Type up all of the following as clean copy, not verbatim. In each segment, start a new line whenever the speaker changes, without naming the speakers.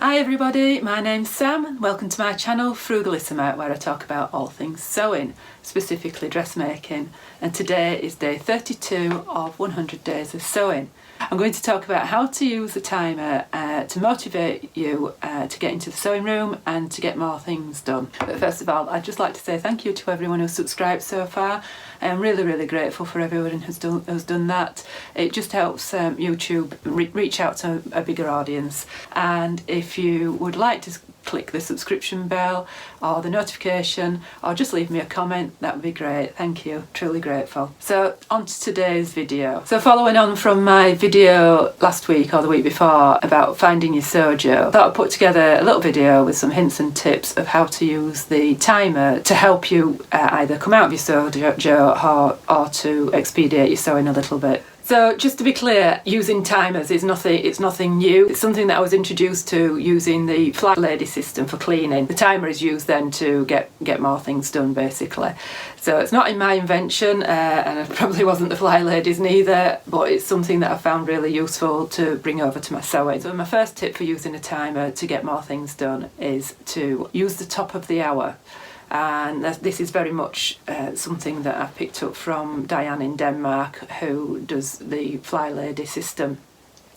Hi everybody, my name's Sam. Welcome to my channel Frugalisama, where I talk about all things sewing, specifically dressmaking, and today is day 32 of 100 days of sewing. I'm going to talk about how to use the timer to motivate you to get into the sewing room and to get more things done. But first of all, I'd just like to say thank you to everyone who's subscribed so far. I'm really grateful for everyone who's done that. It just helps YouTube reach out to a bigger audience. And if you would like to click the subscription bell or the notification or just leave me a comment, that would be great. Thank you, truly grateful. So on to today's video. So following on from my video last week or the week before about finding your SewJo, I thought I'd put together a little video with some hints and tips of how to use the timer to help you either come out of your SewJo or to expedite your sewing a little bit. So just to be clear, using timers is nothing new. It's something that I was introduced to using the Fly Lady system for cleaning. The timer is used then to get more things done, basically. So it's not in my invention, and it probably wasn't the Fly Ladies neither, but it's something that I found really useful to bring over to my sewing. So my first tip for using a timer to get more things done is to use the top of the hour. And this is very much something that I've picked up from Diane in Denmark, who does the Fly Lady system.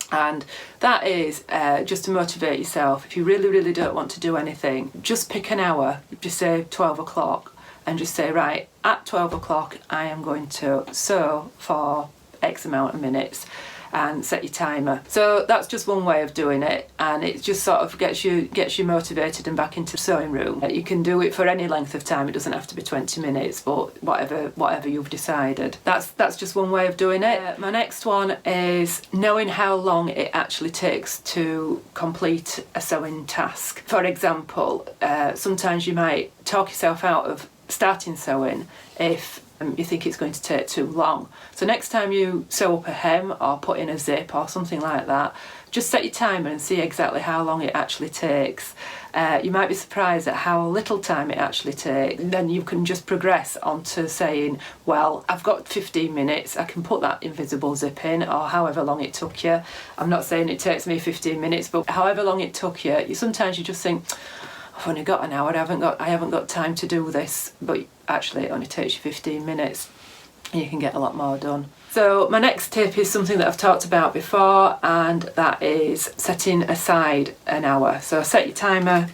And that is just to motivate yourself. If you really don't want to do anything, just pick an hour, just say 12 o'clock, and just say, right, at 12 o'clock I am going to sew for X amount of minutes, and set your timer. So that's just one way of doing it, and it just sort of gets you motivated and back into the sewing room. You can do it for any length of time. It doesn't have to be 20 minutes, but whatever you've decided. That's just one way of doing it. My next one is knowing how long it actually takes to complete a sewing task. For example, sometimes you might talk yourself out of starting sewing if you think it's going to take too long. So next time you sew up a hem or put in a zip or something like that, just set your timer and see exactly how long it actually takes. You might be surprised at how little time it actually takes. And then you can just progress on to saying, well, I've got 15 minutes, I can put that invisible zip in, or however long it took you. I'm not saying it takes me 15 minutes, but however long it took you, sometimes you just think, I've only got an hour, I haven't got time to do this, but actually it only takes you 15 minutes and you can get a lot more done. So my next tip is something that I've talked about before, and that is setting aside an hour. So set your timer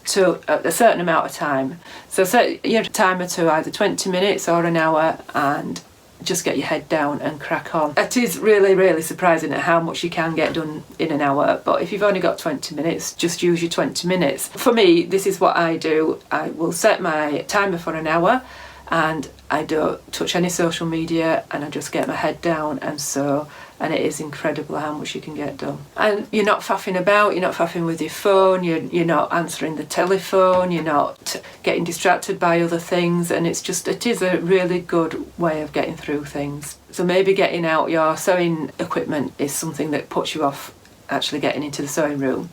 to a certain amount of time. So set your timer to either 20 minutes or an hour and just get your head down and crack on. It is really surprising at how much you can get done in an hour, but if you've only got 20 minutes, just use your 20 minutes. For me, this is what I do. I will set my timer for an hour and I don't touch any social media, and I just get my head down and sew, and it is incredible how much you can get done. And you're not faffing about, you're not faffing with your phone, you're not answering the telephone, you're not getting distracted by other things, and it is a really good way of getting through things. So maybe getting out your sewing equipment is something that puts you off actually getting into the sewing room,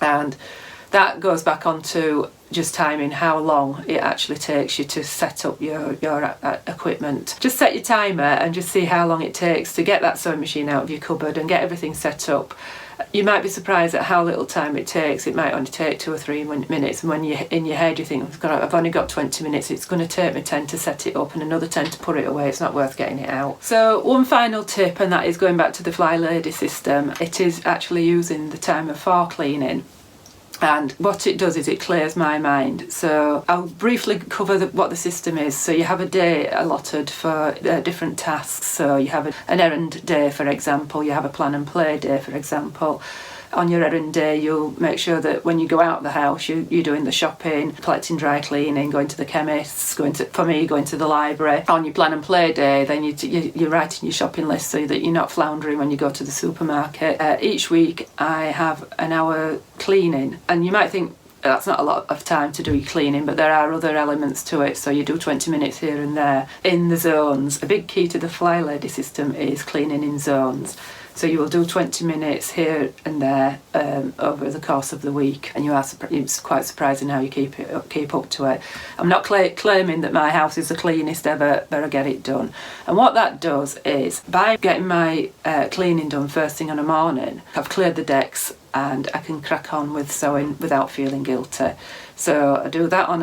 and that goes back onto just timing how long it actually takes you to set up your equipment. Just set your timer and just see how long it takes to get that sewing machine out of your cupboard and get everything set up. You might be surprised at how little time it takes. It might only take 2 or 3 minutes, and when you're in your head you think, I've only got 20 minutes, it's going to take me 10 to set it up and another 10 to put it away, it's not worth getting it out. So one final tip, and that is going back to the Fly Lady system. It is actually using the timer for cleaning. And what it does is it clears my mind. So I'll briefly cover what the system is. So you have a day allotted for different tasks. So you have an errand day, for example. You have a plan and play day, for example. On your errand day, you'll make sure that when you go out of the house, you're doing the shopping, collecting dry cleaning, going to the chemists, going to the library. On your plan and play day, then you're writing your shopping list so that you're not floundering when you go to the supermarket. Each week I have an hour cleaning, and you might think that's not a lot of time to do your cleaning, but there are other elements to it. So you do 20 minutes here and there in the zones. A big key to the Fly Lady system is cleaning in zones. So you will do 20 minutes here and there over the course of the week, and it's quite surprising how you keep up to it. I'm not claiming that my house is the cleanest ever, but I get it done. And what that does is, by getting my cleaning done first thing in the morning, I've cleared the decks, and I can crack on with sewing without feeling guilty. So I do that on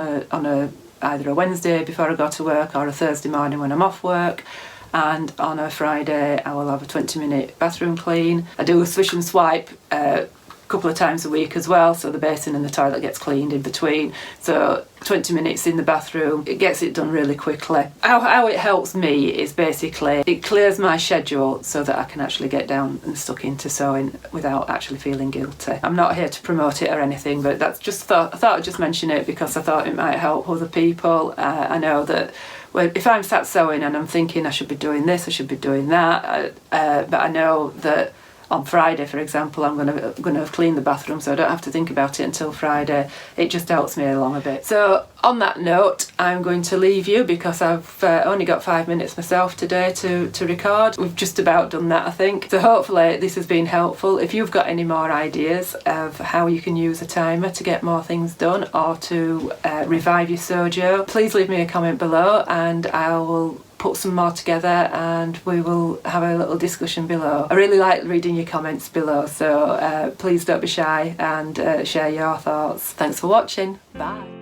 either a Wednesday before I go to work or a Thursday morning when I'm off work. And on a Friday I will have a 20-minute bathroom clean. I do a swish and swipe a couple of times a week as well, so the basin and the toilet gets cleaned in between. So 20 minutes in the bathroom, it gets it done really quickly. How it helps me is basically it clears my schedule so that I can actually get down and stuck into sewing without actually feeling guilty. I'm not here to promote it or anything, but that's just I thought I'd just mention it because I thought it might help other people. I know that if I'm sat sewing and I'm thinking I should be doing this, I should be doing that, but I know that on Friday, for example, I'm going to clean the bathroom, so I don't have to think about it until Friday. It just helps me along a bit. So on that note, I'm going to leave you because I've only got 5 minutes myself today to record. We've just about done that, I think. So hopefully this has been helpful. If you've got any more ideas of how you can use a timer to get more things done or to revive your SewJo, please leave me a comment below and I will put some more together and we will have a little discussion below. I really like reading your comments below, so please don't be shy and share your thoughts. Thanks for watching. Bye.